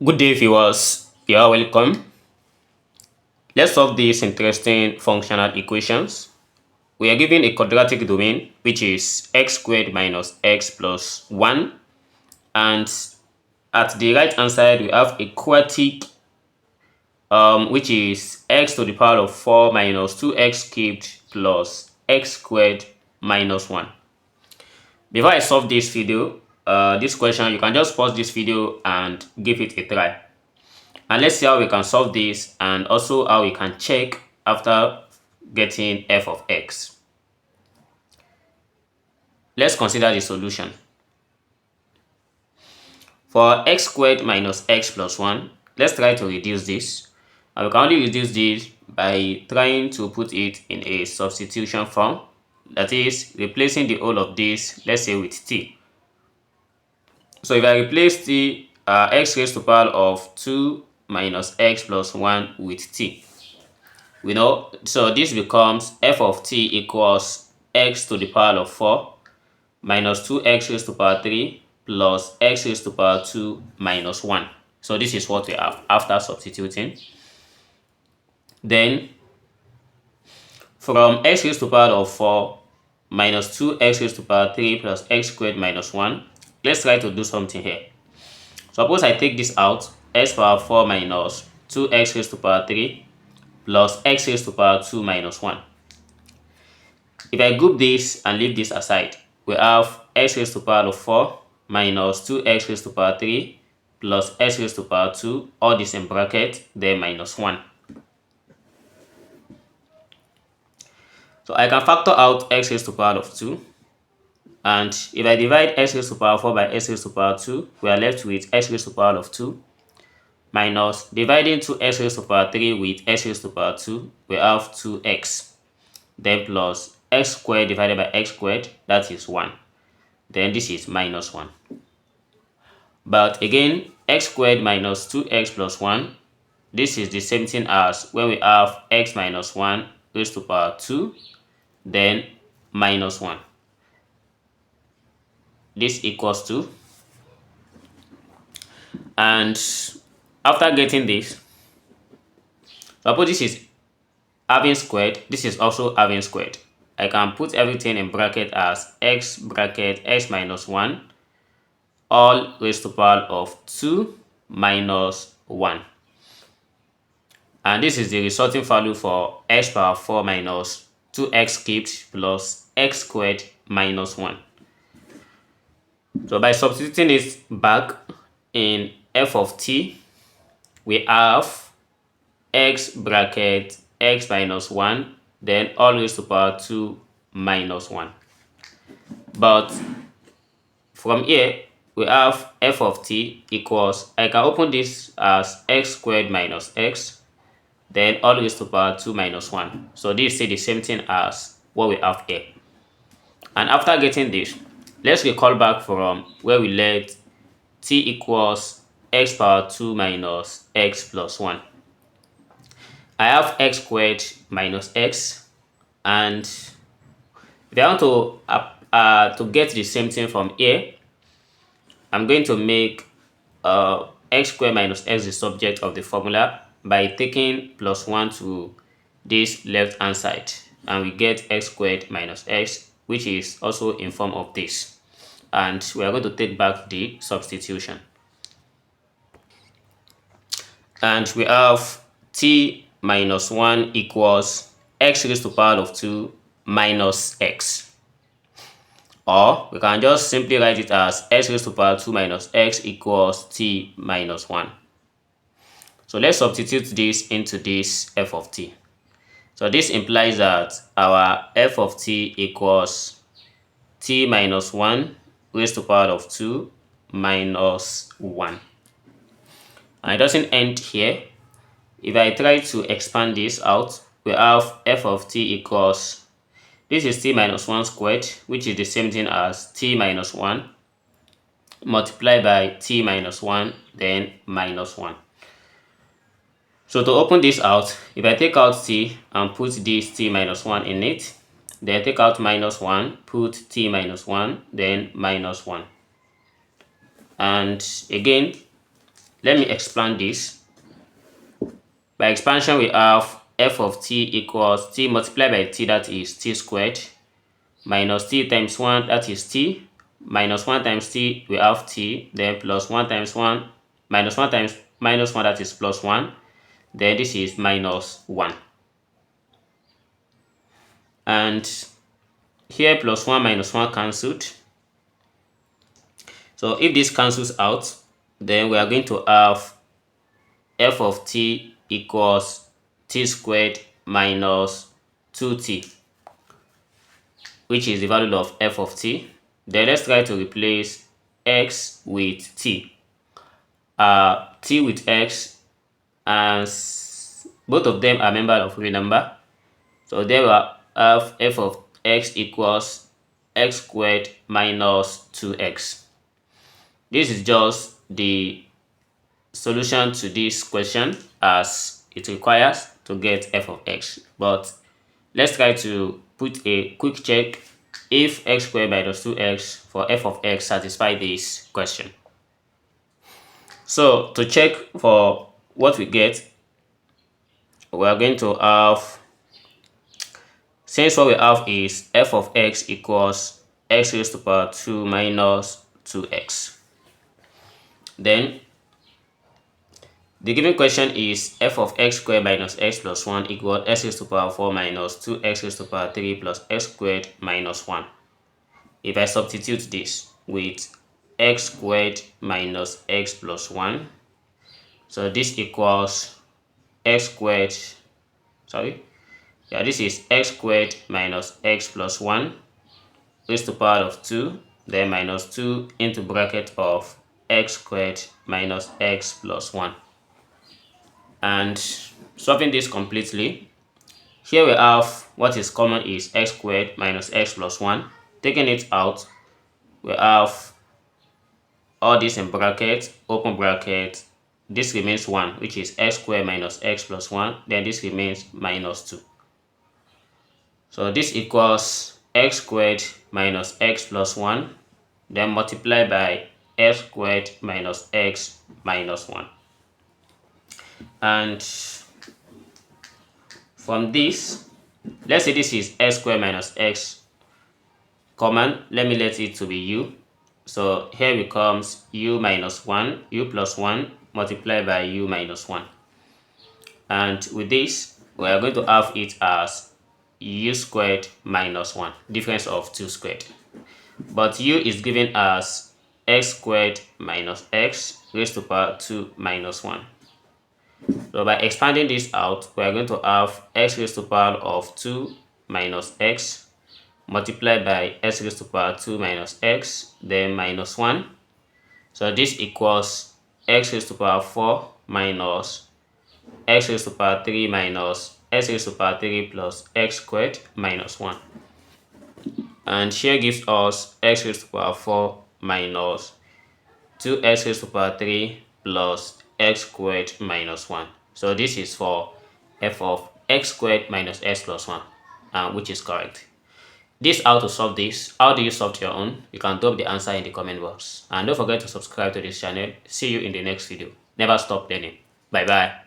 Good day, viewers. You are welcome. Let's solve these interesting functional equations. We are given a quadratic domain, which is x squared minus x plus 1. And at the right hand side, we have a quartic, which is x to the power of 4 minus 2x cubed plus x squared minus 1. Before I solve this question, you can just pause this video and give it a try. And let's see how we can solve this and also how we can check after getting f of x. Let's consider the solution. For x squared minus x plus 1, let's try to reduce this. And we can only reduce this by trying to put it in a substitution form. That is, replacing the whole of this, let's say, with t. So if I replace t, x raised to the power of 2 minus x plus 1 with t. We know, so this becomes f of t equals x to the power of 4 minus 2x raised to the power 3 plus x raised to the power 2 minus 1. So this is what we have after substituting. Then from x raised to the power of 4 minus 2x raised to the power 3 plus x squared minus 1, let's try to do something here. Suppose I take this out, x power 4 minus 2x raised to the power 3 plus x raised to the power 2 minus 1. If I group this and leave this aside, we have x raised to the power of 4 minus 2x raised to the power 3 plus x raised to the power 2, all this in bracket, then minus 1. So I can factor out x raised to the power of 2. And if I divide x raised to the power 4 by x raised to the power 2, we are left with x raised to the power of 2 minus dividing 2x raised to the power 3 with x raised to the power 2, we have 2x. Then plus x squared divided by x squared, that is 1. Then this is minus 1. But again, x squared minus 2x plus 1, this is the same thing as when we have x minus 1 raised to the power 2, then minus 1. This equals 2. And after getting this, suppose this is having squared, this is also having squared. I can put everything in bracket as x bracket x minus 1 all raised to the power of 2 minus 1. And this is the resulting value for x power 4 minus 2x cubed plus x squared minus 1. So by substituting it back in f of t, we have x bracket x minus 1, then all raised to the power 2 minus 1. But from here, we have f of t equals, I can open this as x squared minus x, then all raised to the power 2 minus 1. So this is the same thing as what we have here. And after getting this, let's recall back from where we let t equals x power 2 minus x plus 1. I have x squared minus x, and if I want to get the same thing from here, I'm going to make x squared minus x the subject of the formula by taking plus 1 to this left hand side, and we get x squared minus x, which is also in form of this. And we are going to take back the substitution. And we have t minus 1 equals x raised to the power of 2 minus x. Or we can just simply write it as x raised to the power 2 minus x equals t minus 1. So let's substitute this into this f of t. So this implies that our f of t equals t minus 1 raised to the power of 2 minus 1. And it doesn't end here. If I try to expand this out, we have f of t equals, this is t minus 1 squared, which is the same thing as t minus 1, multiplied by t minus 1, then minus 1. So to open this out, if I take out t and put this t minus 1 in it, then take out minus 1, put t minus 1, then minus 1. And again, let me expand this. By expansion, we have f of t equals t multiplied by t, that is t squared, minus t times 1, that is t, minus 1 times t, we have t, then plus 1 times 1, minus 1 times minus 1, that is plus 1, then this is minus 1. And here plus 1 minus 1 cancelled. So if this cancels out, then we are going to have f of t equals t squared minus 2t, which is the value of f of t. Then let's try to replace x with t. T with x, and both of them are members of real number. So there we have f of x equals x squared minus 2x. This is just the solution to this question as it requires to get f of x. But let's try to put a quick check if x squared minus 2x for f of x satisfy this question. So to check for what we get, we are going to have, since what we have is f of x equals x raised to the power 2 minus 2x, then the given question is f of x squared minus x plus 1 equals x raised to the power 4 minus 2x raised to the power 3 plus x squared minus 1. If I substitute this with x squared minus x plus 1, so this equals x squared, this is x squared minus x plus 1 raised to the power of 2, then minus 2 into bracket of x squared minus x plus 1. And solving this completely, here we have what is common is x squared minus x plus 1. Taking it out, we have all this in bracket, open bracket, this remains 1, which is x squared minus x plus 1, then this remains minus 2. So this equals x squared minus x plus 1, then multiply by x squared minus x minus 1. And from this, let's say this is x squared minus x common, let me let it to be u. So here becomes u minus 1, u plus 1 multiplied by u minus 1. And with this, we are going to have it as u squared minus 1, difference of 2 squared. But u is given as x squared minus x raised to the power 2 minus 1. So by expanding this out, we are going to have x raised to the power of 2 minus x multiplied by x raised to the power 2 minus x, then minus 1. So this equals x raised to the power 4 minus x raised to the power 3 minus x raised to the power 3 plus x squared minus 1. And here gives us x raised to the power 4 minus 2x raised to the power 3 plus x squared minus 1. So this is for f of x squared minus x plus 1, which is correct. This how to solve this. How do you solve your own? You can drop the answer in the comment box. And don't forget to subscribe to this channel. See you in the next video. Never stop learning. Bye bye.